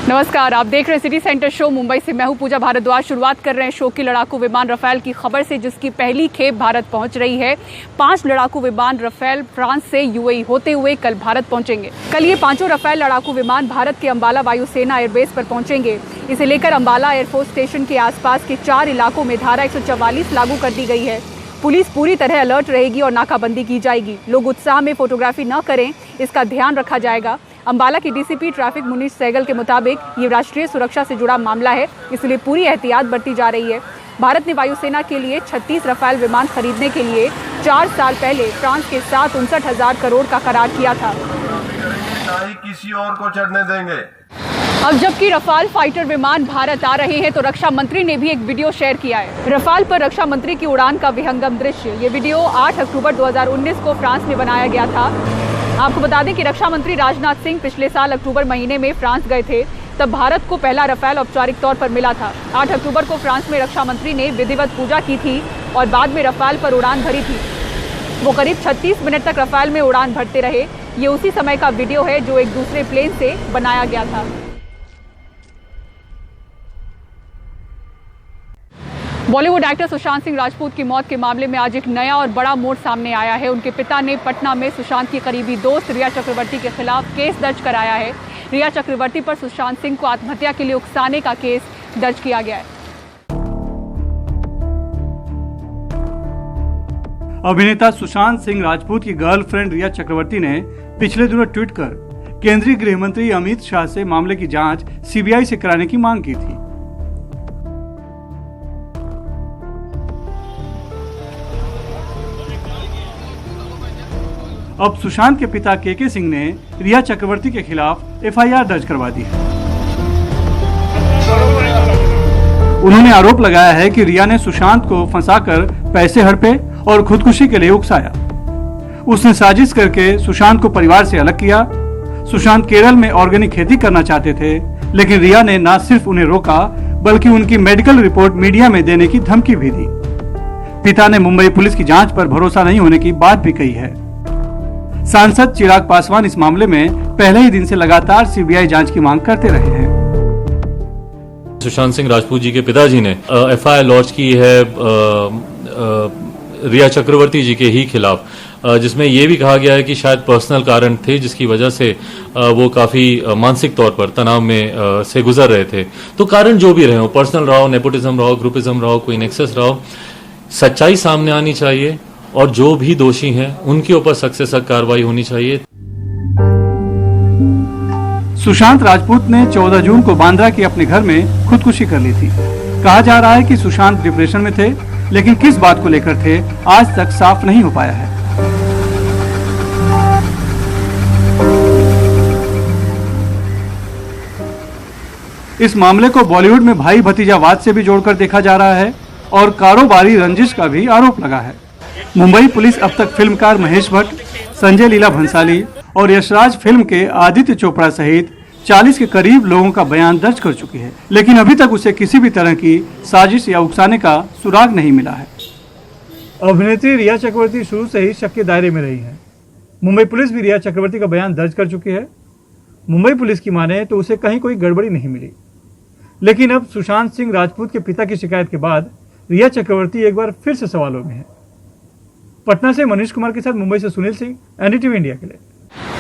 नमस्कार, आप देख रहे हैं सिटी सेंटर शो। मुंबई से मैं हूं पूजा भारद्वाज। शुरुआत कर रहे हैं शो की लड़ाकू विमान राफेल की खबर से, जिसकी पहली खेप भारत पहुंच रही है। 5 लड़ाकू विमान राफेल फ्रांस से यूएई होते हुए कल भारत पहुंचेंगे। कल ये 5 राफेल लड़ाकू विमान भारत के अंबाला वायुसेना एयरबेस पर पहुंचेंगे। इसे लेकर अंबाला एयरफोर्स स्टेशन के आसपास के 4 इलाकों में धारा 144 लागू कर दी गई है। पुलिस पूरी तरह अलर्ट रहेगी और नाकाबंदी की जाएगी। लोग उत्साह में फोटोग्राफी न करें, इसका ध्यान रखा जाएगा। अंबाला की डीसीपी ट्रैफिक मुनीश सहगल के मुताबिक ये राष्ट्रीय सुरक्षा से जुड़ा मामला है, इसलिए पूरी एहतियात बरती जा रही है। भारत ने वायुसेना के लिए 36 राफेल विमान खरीदने के लिए 4 साल पहले फ्रांस के साथ 59,000 करोड़ का करार किया था। किसी और को चढ़ने देंगे। अब जबकि रफाल फाइटर विमान भारत आ रहे हैं, तो रक्षा मंत्री ने भी एक वीडियो शेयर किया है। रफाल पर रक्षा मंत्री की उड़ान का विहंगम दृश्य। ये वीडियो 8 अक्टूबर 2019 को फ्रांस में बनाया गया था। आपको बता दें कि रक्षा मंत्री राजनाथ सिंह पिछले साल अक्टूबर महीने में फ्रांस गए थे। तब भारत को पहला रफेल औपचारिक तौर पर मिला था। 8 अक्टूबर को फ्रांस में रक्षा मंत्री ने विधिवत पूजा की थी और बाद में रफेल पर उड़ान भरी थी। वो करीब 36 मिनट तक रफेल में उड़ान भरते रहे। ये उसी समय का वीडियो है जो एक दूसरे प्लेन से बनाया गया था। बॉलीवुड एक्टर सुशांत सिंह राजपूत की मौत के मामले में आज एक नया और बड़ा मोड़ सामने आया है। उनके पिता ने पटना में सुशांत की करीबी दोस्त रिया चक्रवर्ती के खिलाफ केस दर्ज कराया है। रिया चक्रवर्ती पर सुशांत सिंह को आत्महत्या के लिए उकसाने का केस दर्ज किया गया है। अभिनेता सुशांत सिंह राजपूत की गर्लफ्रेंड रिया चक्रवर्ती ने पिछले दिनों ट्वीट कर केंद्रीय गृह मंत्री अमित शाह से मामले की जांच सीबीआई से कराने की मांग की थी। अब सुशांत के पिता के सिंह ने रिया चक्रवर्ती के खिलाफ एफआईआर दर्ज करवा दी है। उन्होंने आरोप लगाया है कि रिया ने सुशांत को फंसाकर पैसे हड़पे और खुदकुशी के लिए उकसाया। उसने साजिश करके सुशांत को परिवार से अलग किया। सुशांत केरल में ऑर्गेनिक खेती करना चाहते थे, लेकिन रिया ने न सिर्फ उन्हें रोका बल्कि उनकी मेडिकल रिपोर्ट मीडिया में देने की धमकी भी दी। पिता ने मुंबई पुलिस की जांच पर भरोसा नहीं होने की बात भी कही है। सांसद चिराग पासवान इस मामले में पहले ही दिन से लगातार सीबीआई जांच की मांग करते रहे हैं। सुशांत सिंह राजपूत जी के पिताजी ने एफआईआर लॉन्च की है रिया चक्रवर्ती जी के ही खिलाफ, जिसमें यह भी कहा गया है कि शायद पर्सनल कारण थे जिसकी वजह से वो काफी मानसिक तौर पर तनाव में से गुजर रहे थे। तो कारण जो भी रहे हो, पर्सनल रहा हो, नेपोटिज्म रहा हो, ग्रुपिज्म रहा हो, कोई नेक्सस रहा हो, सच्चाई सामने आनी चाहिए और जो भी दोषी हैं उनके ऊपर सख्त से सख्त कार्रवाई होनी चाहिए। सुशांत राजपूत ने 14 जून को बांद्रा के अपने घर में खुदकुशी कर ली थी। कहा जा रहा है कि सुशांत डिप्रेशन में थे, लेकिन किस बात को लेकर थे आज तक साफ नहीं हो पाया है। इस मामले को बॉलीवुड में भाई भतीजावाद से भी जोड़कर देखा जा रहा है और कारोबारी रंजिश का भी आरोप लगा है। मुंबई पुलिस अब तक फिल्मकार महेश भट्ट, संजय लीला भंसाली और यशराज फिल्म के आदित्य चोपड़ा सहित 40 के करीब लोगों का बयान दर्ज कर चुकी है, लेकिन अभी तक उसे किसी भी तरह की साजिश या उकसाने का सुराग नहीं मिला है। अभिनेत्री रिया चक्रवर्ती शुरू से ही शक के दायरे में रही है। मुंबई पुलिस भी रिया चक्रवर्ती का बयान दर्ज कर चुकी है। मुंबई पुलिस की माने तो उसे कहीं कोई गड़बड़ी नहीं मिली, लेकिन अब सुशांत सिंह राजपूत के पिता की शिकायत के बाद रिया चक्रवर्ती एक बार फिर से सवालों में है। पटना से मनीष कुमार के साथ मुंबई से सुनील सिंह, एनडीटीवी इंडिया के लिए।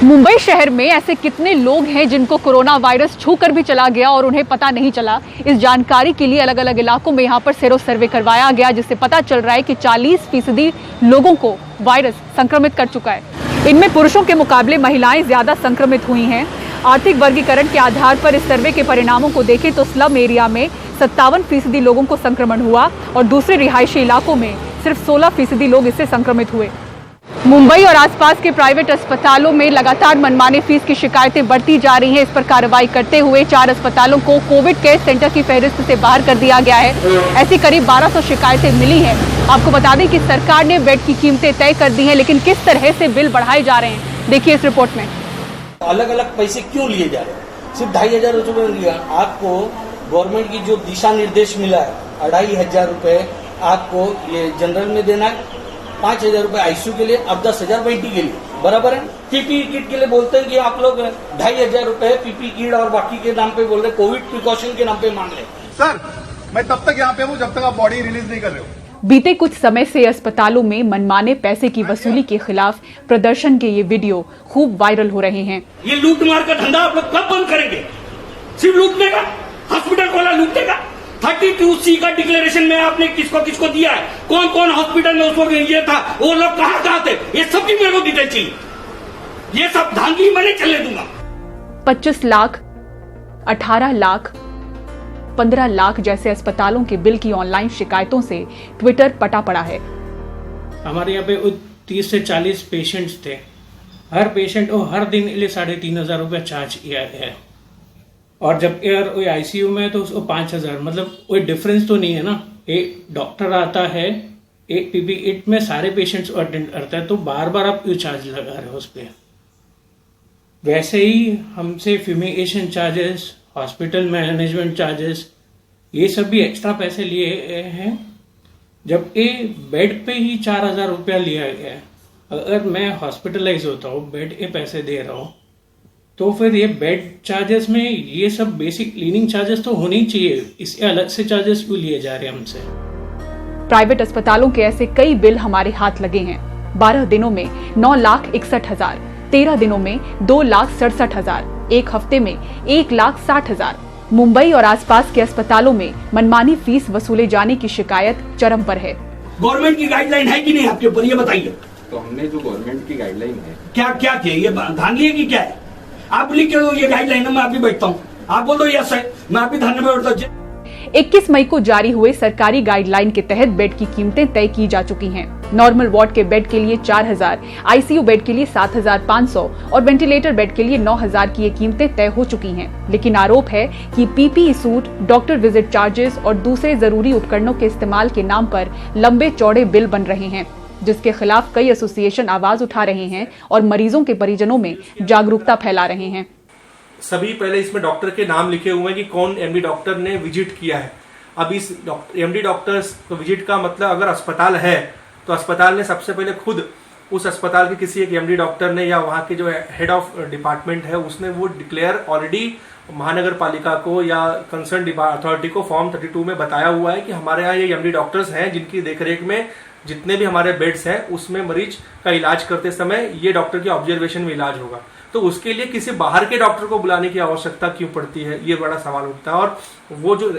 मुंबई शहर में ऐसे कितने लोग हैं जिनको कोरोना वायरस छू कर भी चला गया और उन्हें पता नहीं चला? इस जानकारी के लिए अलग अलग इलाकों में यहाँ पर सेरो सर्वे करवाया गया, जिससे पता चल रहा है कि 40% लोगों को वायरस संक्रमित कर चुका है। इनमें पुरुषों के मुकाबले महिलाएं ज्यादा संक्रमित हुई हैं। आर्थिक वर्गीकरण के आधार पर इस सर्वे के परिणामों को देखें तो स्लम एरिया में 57% लोगों को संक्रमण हुआ और दूसरे रिहायशी इलाकों में सिर्फ 16% लोग इससे संक्रमित हुए। मुंबई और आसपास के प्राइवेट अस्पतालों में लगातार मनमानी फीस की शिकायतें बढ़ती जा रही हैं। इस पर कार्रवाई करते हुए 4 अस्पतालों को कोविड केयर सेंटर की फहरिस्त से बाहर कर दिया गया है। ऐसी करीब 1200 शिकायतें मिली हैं। आपको बता दें कि सरकार ने बेड की कीमतें तय कर दी हैं, लेकिन किस तरह से बिल बढ़ाए जा रहे हैं, देखिए इस रिपोर्ट में। अलग अलग पैसे क्यों लिए जा रहे हैं? सिर्फ 2,500 रुपये लिया। आपको गवर्नमेंट की जो दिशा निर्देश मिला है, 2,500 रुपये आपको ये जनरल में देना है 5,000 रुपए आईसीयू के लिए, अब 10,000 वेंटी के लिए, बराबर है। पीपीई किट के लिए बोलते हैं कि आप लोग 2,500 रुपए पीपीई किट और बाकी के नाम पे बोल रहे, कोविड प्रिकॉशन के नाम पे मांग रहे। सर मैं तब तक यहाँ पे हूँ जब तक आप बॉडी रिलीज नहीं कर रहे हो। बीते कुछ समय से अस्पतालों में मनमाने पैसे की वसूली के खिलाफ प्रदर्शन के ये वीडियो खूब वायरल हो रहे हैं। ये लूट मार का धंधा आप लोग कब बंद करेंगे? सिर्फ लूटने का, हॉस्पिटल खोला लूटने का। 32C का डिक्लेरेशन में आपने किसको किसको दिया है, कौन कौन हॉस्पिटल में उस वक्त ये था, वो लोग कहाँ थे, ये सब भी मेरे को डिटेल चाहिए। ये सब धांधली मैं नहीं चलने दूंगा। 25 लाख, 18 लाख, 15 लाख जैसे अस्पतालों के बिल की ऑनलाइन शिकायतों से ट्विटर पटा पड़ा है। हमारे यहाँ पे 30 से 40 पेशेंट्स थे। हर पेशेंट को हर दिन के लिए 3,500 रुपया चार्ज किया है, और जब अगर कोई आईसीयू में है तो उसको 5,000। मतलब कोई डिफरेंस तो नहीं है ना। एक डॉक्टर आता है, एक पीपी किट में सारे पेशेंट्स को अटेंड करता है, तो बार बार आप क्यों चार्ज लगा रहे हो उस पर? वैसे ही हमसे fumigation charges, hospital management charges, ये सब भी एक्स्ट्रा पैसे लिए हैं। जब ये बेड पे ही 4,000 रुपया लिया गया है, अगर मैं हॉस्पिटलाइज होता हूँ, बेड के पैसे दे रहा हूँ, तो फिर ये बेड चार्जेस में ये सब बेसिक क्लीनिंग चार्जेस तो होनी चाहिए, इससे अलग से चार्जेस क्यों लिए जा रहे हैं हमसे? प्राइवेट अस्पतालों के ऐसे कई बिल हमारे हाथ लगे हैं। 12 दिनों में 9,61,000, 13 दिनों में 2,67,000, एक हफ्ते में 1,60,000। मुंबई और आसपास के अस्पतालों में मनमानी फीस वसूले जाने की शिकायत चरम पर है। गवर्नमेंट की गाइडलाइन है कि नहीं आपके ऊपर, ये बताइए। तो हमने जो गवर्नमेंट की गाइडलाइन है, क्या क्या किया, ये धांधली है कि क्या है? आप लिख के दो ये गाइडलाइन है, मैं अभी बैठता हूँ, आप बोल दो यस है, मैं अभी धरने में बैठता हूँ। 21 मई को जारी हुए सरकारी गाइडलाइन के तहत बेड की कीमतें तय की जा चुकी हैं। नॉर्मल वार्ड के बेड के लिए 4,000, आईसीयू बेड के लिए 7,500 और वेंटिलेटर बेड के लिए 9,000 की ये कीमतें तय हो चुकी हैं। लेकिन आरोप है कि PPE suit, doctor visit charges और दूसरे जरूरी उपकरणों के इस्तेमाल के नाम पर लंबे चौड़े बिल बन रहे हैं, जिसके खिलाफ कई एसोसिएशन आवाज उठा रहे हैं और मरीजों के परिजनों में जागरूकता फैला रहे हैं। सभी पहले इसमें डॉक्टर के नाम लिखे हुए हैं कि कौन एमडी डॉक्टर ने विजिट किया है। अब इस एमडी डॉक्टर्स तो विजिट का मतलब, अगर अस्पताल है तो अस्पताल ने सबसे पहले खुद उस अस्पताल के किसी एक एमडी डॉक्टर ने या वहाँ के जो हेड ऑफ डिपार्टमेंट है उसने वो डिक्लेयर ऑलरेडी महानगर पालिका को या कंसर्न अथॉरिटी को फॉर्म 32 में बताया हुआ है कि हमारे यहाँ ये एमडी डॉक्टर्स हैं जिनकी देखरेख में जितने भी हमारे बेड्स हैं उसमें मरीज का इलाज करते समय ये डॉक्टर के ऑब्जर्वेशन में इलाज होगा। तो उसके लिए किसी बाहर के डॉक्टर को बुलाने की आवश्यकता क्यों पड़ती है, ये बड़ा सवाल उठता है। और वो जो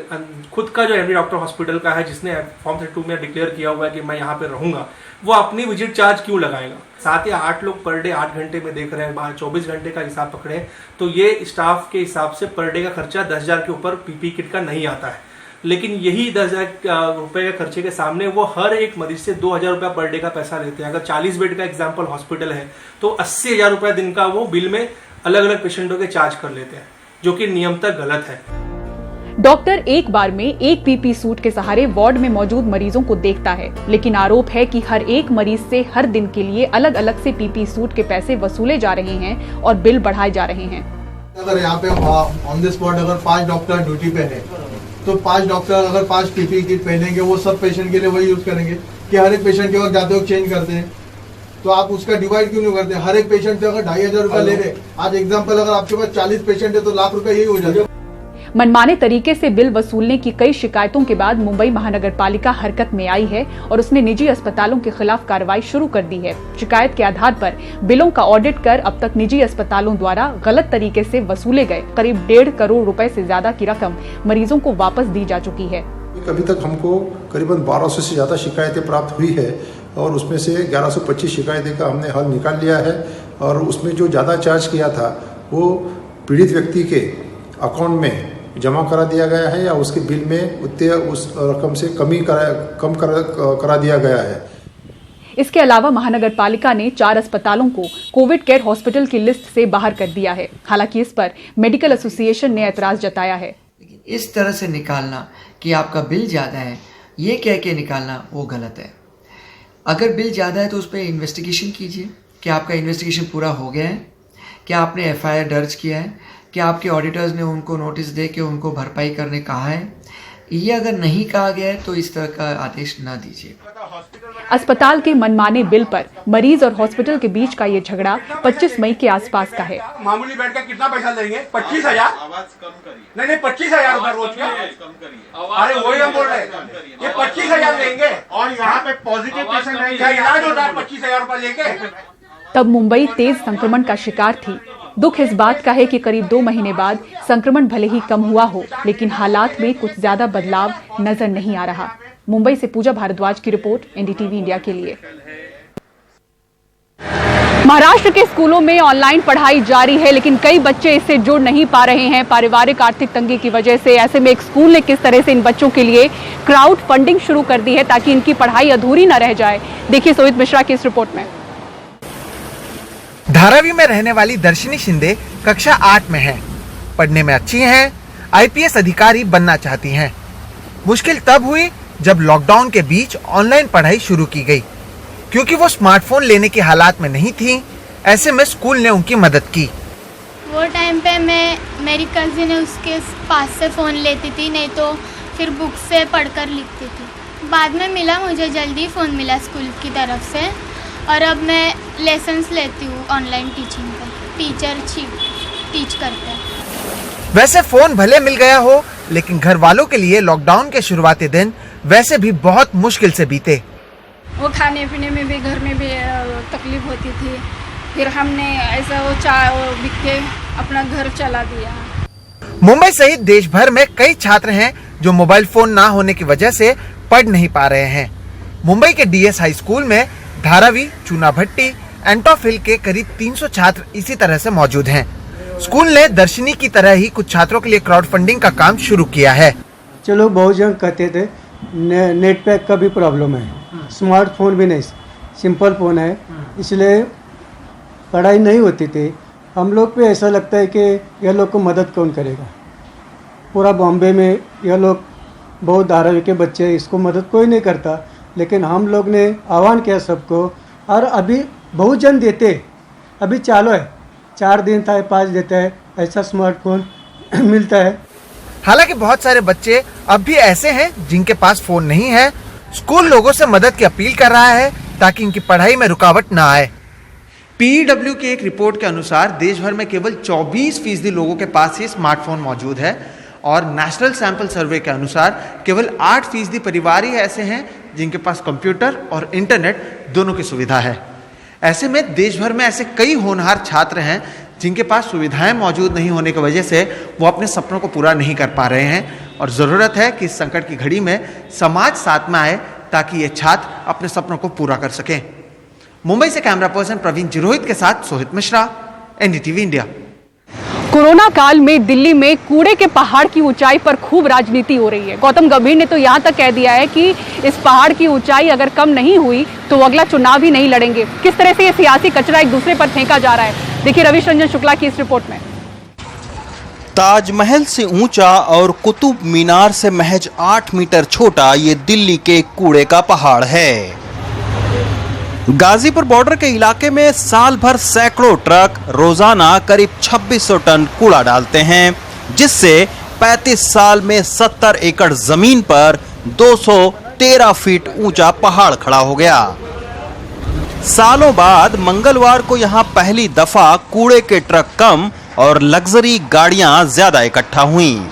खुद का जो एमडी डॉक्टर हॉस्पिटल का है जिसने फॉर्म 32 में डिक्लेयर किया हुआ है कि मैं यहाँ पे रहूंगा, वो अपनी विजिट चार्ज क्यों लगाएगा? 7 या 8 लोग पर डे 8 घंटे में देख रहे हैं, 24 घंटे का हिसाब पकड़े तो ये स्टाफ के हिसाब से पर डे का खर्चा 10,000 के ऊपर पीपी किट का नहीं आता है। लेकिन यही 10,000 रुपए के खर्चे के सामने वो हर एक मरीज से 2,000 रुपया पर डे का पैसा लेते हैं। अगर 40 बेड का एग्जाम्पल हॉस्पिटल है तो 80,000 रुपया दिन का वो बिल में अलग अलग पेशेंटों के चार्ज कर लेते हैं, जो कि नियमतः गलत है। डॉक्टर एक बार में एक पीपी सूट के सहारे वार्ड में मौजूद मरीजों को देखता है, लेकिन आरोप है कि हर एक मरीज से हर दिन के लिए अलग अलग से पीपी सूट के पैसे वसूले जा रहे हैं और बिल बढ़ाए जा रहे हैं। अगर यहाँ पे ऑन द स्पॉट अगर 5 डॉक्टर ड्यूटी पे है तो 5 डॉक्टर अगर 5 पीपीई किट पहनेंगे, वो सब पेशेंट के लिए वही यूज करेंगे कि हर एक पेशेंट के वक्त जाते वक्त चेंज करते हैं, तो आप उसका डिवाइड क्यों नहीं करते? हर एक पेशेंट से अगर 2,500 रुपया ले रहे, आज एग्जाम्पल अगर आपके पास 40 पेशेंट है तो लाख रुपया यही हो जाता है। मनमाने तरीके से बिल वसूलने की कई शिकायतों के बाद मुंबई महानगर पालिका हरकत में आई है और उसने निजी अस्पतालों के खिलाफ कार्रवाई शुरू कर दी है। शिकायत के आधार पर बिलों का ऑडिट कर अब तक निजी अस्पतालों द्वारा गलत तरीके से वसूले गए करीब 1.5 करोड़ रुपए से ज्यादा की रकम मरीजों को वापस दी जा चुकी है। अभी तक हमको करीबन 1200 से ज्यादा शिकायतें प्राप्त हुई है और उसमें से 1125 शिकायतें का हमने हल निकाल लिया है, और उसमें जो ज़्यादा चार्ज किया था वो पीड़ित व्यक्ति के अकाउंट में जमा करा दिया गया है या उसके बिल में उतने उस रकम से कम करा दिया गया है। इसके अलावा महानगर पालिका ने 4 अस्पतालों को कोविड केयर हॉस्पिटल की लिस्ट से बाहर कर दिया है। हालांकि इस पर मेडिकल एसोसिएशन ने ऐतराज जताया है। इस तरह से निकालना कि आपका बिल ज़्यादा है, ये कह के निकालना वो गलत है। अगर बिल ज़्यादा है तो उस पर इन्वेस्टिगेशन कीजिए कि आपका इन्वेस्टिगेशन पूरा हो गया है, क्या आपने FIR दर्ज किया है, क्या आपके ऑडिटर्स ने उनको नोटिस दे के उनको भरपाई करने कहा है, ये अगर नहीं कहा गया है तो इस तरह का आदेश न दीजिए। अस्पताल के मनमाने बिल पर मरीज और हॉस्पिटल के बीच का ये झगड़ा 25 मई के आसपास का है। मामूली बेड का कितना पैसा लेंगे? 25,000। नहीं 25,000 रुपए रोज का। अरे वही हम बोल रहे हैं, ये 25,000 लेंगे और यहाँ पे पॉजिटिव पेशेंट है, क्या इलाज होता है 25,000 रुपए लेके? तब मुंबई तेज संक्रमण का शिकार थी। दुख इस बात का है कि करीब 2 महीने बाद संक्रमण भले ही कम हुआ हो, लेकिन हालात में कुछ ज्यादा बदलाव नजर नहीं आ रहा। मुंबई से पूजा भारद्वाज की रिपोर्ट, एनडीटीवी इंडिया के लिए। महाराष्ट्र के स्कूलों में ऑनलाइन पढ़ाई जारी है, लेकिन कई बच्चे इससे जुड़ नहीं पा रहे हैं पारिवारिक आर्थिक तंगी की वजह से। ऐसे में एक स्कूल ने किस तरह से इन बच्चों के लिए क्राउड फंडिंग शुरू कर दी है ताकि इनकी पढ़ाई अधूरी न रह जाए। देखिए सोहित मिश्रा की इस रिपोर्ट में। धारावी में रहने वाली दर्शनी शिंदे कक्षा 8 में हैं। पढ़ने में अच्छी हैं, आईपीएस अधिकारी बनना चाहती हैं। मुश्किल तब हुई जब लॉकडाउन के बीच ऑनलाइन पढ़ाई शुरू की गई। क्योंकि वो स्मार्टफोन लेने की हालात में नहीं थी, ऐसे में स्कूल ने उनकी मदद की। वो टाइम पे मेरी कजिन है, उसके पास से फ़ोन लेती थी, नहीं तो फिर बुक से पढ़कर लिखती थी। बाद में मिला, मुझे जल्दी फ़ोन मिला स्कूल की तरफ से और अब मैं लेसन्स लेती हूँ ऑनलाइन टीचिंग का। टीचर टीच करते हैं। वैसे फ़ोन भले मिल गया हो, लेकिन घर वालों के लिए लॉकडाउन के शुरुआती दिन वैसे भी बहुत मुश्किल से बीते। वो खाने पीने में भी घर में भी तकलीफ होती थी, फिर हमने ऐसा वो चाय बिक के अपना घर चला दिया। मुंबई सहित देश भर में कई छात्र हैं जो मोबाइल फोन ना होने की वजह से पढ़ नहीं पा रहे हैं। मुंबई के डीएस हाई स्कूल में धारावी, चूना भट्टी, एंटोफिल के करीब 300 छात्र इसी तरह से मौजूद हैं। स्कूल ने दर्शनी की तरह ही कुछ छात्रों के लिए क्राउड फंडिंग का काम शुरू किया है। चलो बहुत जन कहते थे नेट पैक का भी प्रॉब्लम है, स्मार्टफोन भी नहीं, सिंपल फ़ोन है, इसलिए पढ़ाई नहीं होती थी। हम लोग पे ऐसा लगता है कि यह लोग को मदद कौन करेगा। पूरा बॉम्बे में यह लोग बहुत धारावी के बच्चे, इसको मदद कोई नहीं करता, लेकिन हम लोग ने आह्वान किया सबको और अभी बहुत जन देते। अभी चालू है, 4 दिन था 5 देता है, ऐसा स्मार्टफोन मिलता है। हालांकि बहुत सारे बच्चे अब भी ऐसे हैं जिनके पास फोन नहीं है। स्कूल लोगों से मदद की अपील कर रहा है ताकि इनकी पढ़ाई में रुकावट न आए। पीडब्ल्यू की एक रिपोर्ट के अनुसार देश भर में केवल 24% लोगों के पास ही स्मार्टफोन मौजूद है और नेशनल सैंपल सर्वे के अनुसार केवल 8% परिवार ही ऐसे हैं जिनके पास कंप्यूटर और इंटरनेट दोनों की सुविधा है। ऐसे में देश भर में ऐसे कई होनहार छात्र हैं जिनके पास सुविधाएं मौजूद नहीं होने की वजह से वो अपने सपनों को पूरा नहीं कर पा रहे हैं और ज़रूरत है कि इस संकट की घड़ी में समाज साथ में आए ताकि ये छात्र अपने सपनों को पूरा कर सकें। मुंबई से कैमरा पर्सन प्रवीण जिरोहित के साथ Sohit Mishra, NDTV India. Corona काल में दिल्ली में कूड़े के पहाड़ की ऊंचाई पर खूब राजनीति हो रही है। गौतम गंभीर ने तो यहां तक कह दिया है कि इस पहाड़ की ऊंचाई अगर कम नहीं हुई तो वो अगला चुनाव ही नहीं लड़ेंगे। किस तरह से ये सियासी कचरा एक दूसरे पर फेंका जा रहा है, देखिए रविश रंजन शुक्ला की इस रिपोर्ट में। ताजमहल से ऊंचा और कुतुब मीनार से महज 8 मीटर छोटा ये दिल्ली के कूड़े का पहाड़ है। गाजीपुर बॉर्डर के इलाके में साल भर सैकड़ों ट्रक रोजाना करीब 2600 टन कूड़ा डालते हैं, जिससे 35 साल में 70 एकड़ जमीन पर 213 फीट ऊंचा पहाड़ खड़ा हो गया। सालों बाद मंगलवार को यहां पहली दफा कूड़े के ट्रक कम और लग्जरी गाड़ियां ज्यादा इकट्ठा हुईं।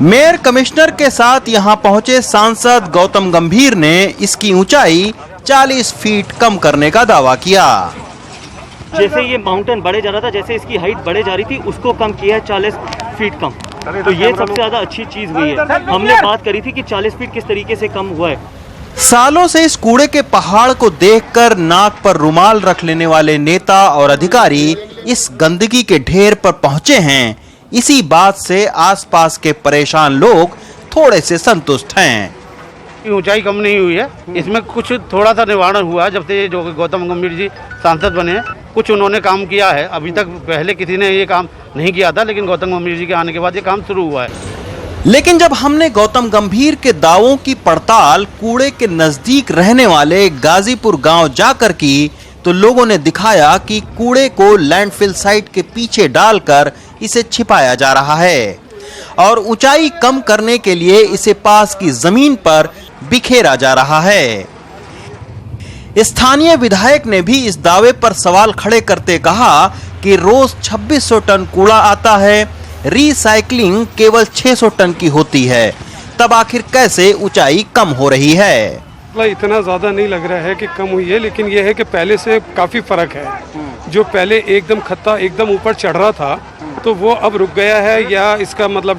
मेयर कमिश्नर के साथ यहां पहुंचे सांसद गौतम गंभीर ने इसकी ऊंचाई 40 फीट कम करने का दावा किया। जैसे ये माउंटेन बढ़े जा रहा था, जैसे इसकी हाइट बढ़े जा रही थी, उसको कम किया है 40 फीट कम। तो ये सबसे ज्यादा अच्छी चीज हुई है। हमने बात करी थी कि 40 फीट किस तरीके से कम हुआ है। सालों से इस कूड़े के पहाड़ को देखकर नाक पर रुमाल रख लेने वाले नेता और अधिकारी इस गंदगी के ढेर पर पहुंचे हैं। इसी बात से आसपास के परेशान लोग थोड़े से संतुष्ट हैं। ऊंचाई कम नहीं हुई है, इसमें कुछ थोड़ा सा निवारण हुआ है जब से जो गौतम गंभीर जी सांसद बने हैं। कुछ उन्होंने काम किया है, अभी तक पहले किसी ने ये काम नहीं किया था, लेकिन गौतम गंभीर जी के आने के बाद ये काम शुरू हुआ है। लेकिन जब हमने गौतम गंभीर के दावों की पड़ताल कूड़े के नजदीक रहने वाले गाजीपुर गांव जाकर की, तो लोगों ने दिखाया कि कूड़े को लैंडफिल साइट के पीछे डालकर इसे छिपाया जा रहा है और ऊंचाई कम करने के लिए इसे पास की जमीन पर बिखेरा जा रहा है। स्थानीय विधायक ने भी इस दावे पर सवाल खड़े करते कहा कि रोज 2600 टन कूड़ा आता है, रिसाइकलिंग केवल 600 टन की होती है, तब आखिर कैसे ऊंचाई कम हो रही है? इतना ज्यादा नहीं लग रहा है कि कम हुई है, लेकिन यह है कि पहले से काफी फर्क है। जो पहले एकदम खत्ता एकदम ऊपर चढ़ रहा था तो वो अब रुक गया है, या इसका मतलब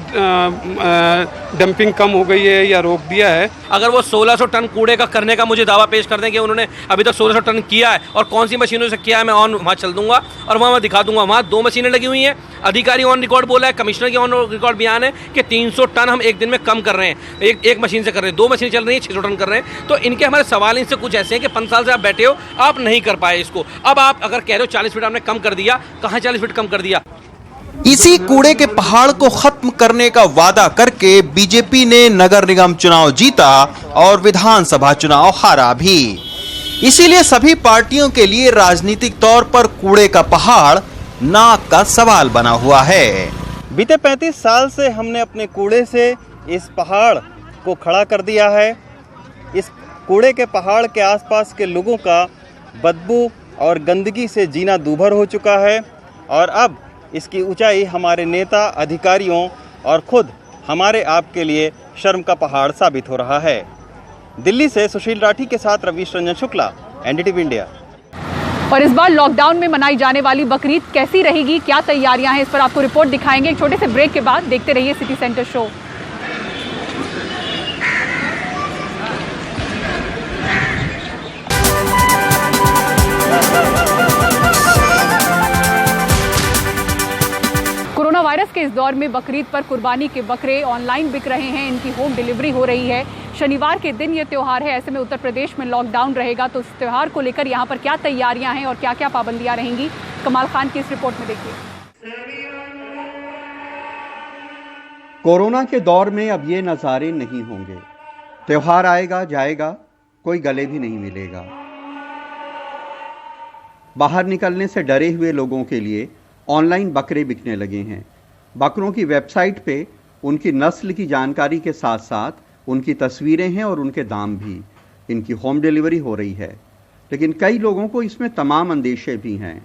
डंपिंग कम हो गई है या रोक दिया है। अगर वो 1600 टन कूड़े का करने का मुझे दावा पेश कर दें कि उन्होंने अभी तक 1600 टन किया है और कौन सी मशीनों से किया है, मैं ऑन वहाँ चल दूंगा और वहाँ मैं दिखा दूंगा। वहाँ 2 मशीनें लगी हुई हैं, अधिकारी ऑन रिकॉर्ड बोला है, कमिश्नर की ऑन रिकॉर्ड बयान है कि 300 टन हम एक दिन में कम कर रहे हैं, एक मशीन से कर रहे हैं। 2 मशीनें चल रही हैं, 600 टन कर रहे हैं। तो इनके हमारे सवाल इनसे कुछ ऐसे हैं कि 5 साल से आप बैठे हो, आप नहीं कर पाए इसको। अब आप अगर कह रहे हो 40 फीट आपने कम कर दिया, कहाँ 40 फीट कम कर दिया? इसी कूड़े के पहाड़ को खत्म करने का वादा करके बीजेपी ने नगर निगम चुनाव जीता और विधानसभा चुनाव हारा भी। इसीलिए सभी पार्टियों के लिए राजनीतिक तौर पर कूड़े का पहाड़ नाक का सवाल बना हुआ है। बीते 35 साल से हमने अपने कूड़े से इस पहाड़ को खड़ा कर दिया है। इस कूड़े के पहाड़ के आसपास के लोगों का बदबू और गंदगी से जीना दूभर हो चुका है और अब इसकी ऊंचाई हमारे नेता, अधिकारियों और खुद हमारे आप के लिए शर्म का पहाड़ साबित हो रहा है। दिल्ली से सुशील राठी के साथ रवीश रंजन शुक्ला, एनडीटीवी इंडिया। और इस बार लॉकडाउन में मनाई जाने वाली बकरीद कैसी रहेगी, क्या तैयारियां हैं, इस पर आपको रिपोर्ट दिखाएंगे एक छोटे से ब्रेक के बाद। देखते रहिए city centre show. Corona virus के इस दौर में बकरीद पर कुर्बानी के बकरे ऑनलाइन बिक रहे हैं, इनकी होम डिलीवरी हो रही है। शनिवार के दिन ये त्यौहार है, ऐसे में उत्तर प्रदेश में लॉकडाउन रहेगा, तो इस त्यौहार को लेकर यहाँ पर क्या तैयारियां हैं और क्या क्या पाबंदियां रहेंगी, कमाल खान की इस रिपोर्ट में देखिए। कोरोना के दौर में अब ये नज़ारे नहीं होंगे। त्यौहार आएगा जाएगा, कोई गले भी नहीं मिलेगा। बाहर निकलने से डरे हुए लोगों के लिए ऑनलाइन बकरे बिकने लगे हैं। बकरों की वेबसाइट पे उनकी नस्ल की जानकारी के साथ साथ उनकी तस्वीरें हैं और उनके दाम भी। इनकी होम डिलीवरी हो रही है, लेकिन कई लोगों को इसमें तमाम अंदेशे भी हैं।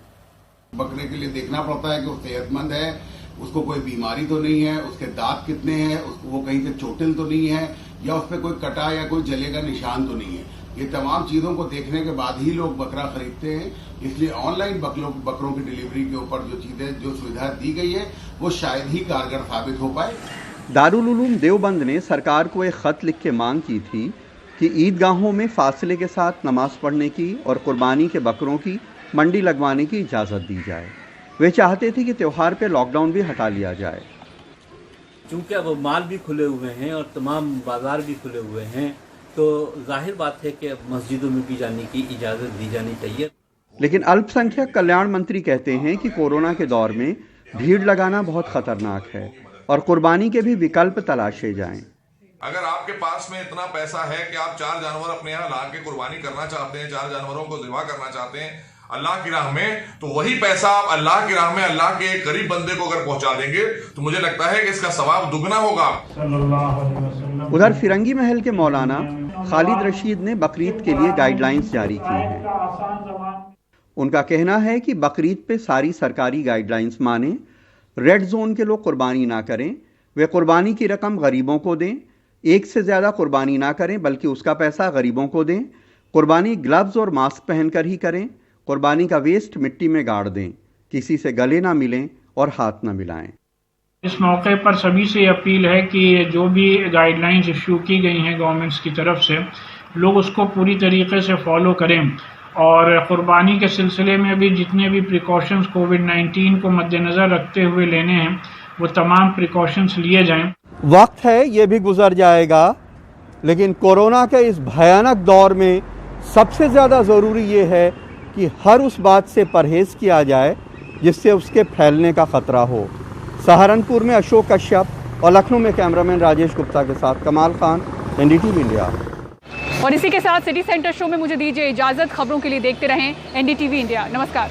बकरे के लिए देखना पड़ता है कि वो सेहतमंद है, उसको कोई बीमारी तो नहीं है, उसके दांत कितने हैं, वो कहीं से चोटिल तो नहीं है, या उस पर कोई कटा या कोई जले का निशान तो नहीं है। ये तमाम चीजों को देखने के बाद ही लोग बकरा खरीदते हैं। इसलिए ऑनलाइन बकरों की डिलीवरी के ऊपर जो सुविधा दी गई है वो शायद ही कारगर साबित हो पाए। दारुल उलूम देवबंद ने सरकार को एक खत लिख के मांग की थी कि ईदगाहों में फासले के साथ नमाज पढ़ने की और कुर्बानी के बकरों की मंडी लगवाने की इजाज़त दी जाए। वे चाहते थे कि त्यौहार पे लॉकडाउन भी हटा लिया जाए। चूँकि अब माल भी खुले हुए हैं और तमाम बाजार भी खुले हुए हैं, तो जाहिर बात है कि मस्जिदों में भी जाने की इजाज़त दी जानी चाहिए। लेकिन अल्पसंख्यक कल्याण मंत्री कहते हैं कि कोरोना के दौर में भीड़ लगाना बहुत खतरनाक है और कुर्बानी के भी विकल्प तलाशे जाएं। अगर आपके पास में इतना पैसा है कि आप 4 जानवर अपने यहाँ ला के कुर्बानी करना चाहते हैं, 4 जानवरों को ज़िबा करना चाहते हैं अल्लाह की राह में, तो वही पैसा आप अल्लाह की राह में अल्लाह के एक गरीब बंदे को अगर पहुंचा देंगे तो मुझे लगता है कि इसका सवाब दुगना होगा। उधर फिरंगी महल के मौलाना खालिद रशीद ने बकरीद के लिए गाइडलाइंस जारी की हैं। उनका कहना है कि बकरीद पे सारी सरकारी गाइडलाइंस माने, रेड जोन के लोग कुर्बानी ना करें, वे कुर्बानी की रकम गरीबों को दें, एक से ज़्यादा कुर्बानी ना करें बल्कि उसका पैसा गरीबों को दें, कुर्बानी ग्लव्स और मास्क पहनकर ही करें, कुर्बानी का वेस्ट मिट्टी में गाड़ दें, किसी से गले ना मिलें और हाथ ना मिलाएं। इस मौके पर सभी से अपील है कि जो भी गाइडलाइंस इशू की गई हैं गवर्नमेंट्स की तरफ से, लोग उसको पूरी तरीके से फॉलो करें और कुर्बानी के सिलसिले में भी जितने भी प्रिकॉशंस कोविड-19 को मद्देनज़र रखते हुए लेने हैं वो तमाम प्रिकॉशंस लिए जाएं। वक्त है ये भी गुजर जाएगा, लेकिन कोरोना के इस भयानक दौर में सबसे ज़्यादा ज़रूरी ये है कि हर उस बात से परहेज़ किया जाए जिससे उसके फैलने का ख़तरा हो। सहारनपुर में अशोक कश्यप और लखनऊ में कैमरामैन राजेश गुप्ता के साथ कमाल खान, एनडीटीवी इंडिया। और इसी के साथ सिटी सेंटर शो में मुझे दीजिए इजाजत। खबरों के लिए देखते रहें एनडीटीवी इंडिया। नमस्कार।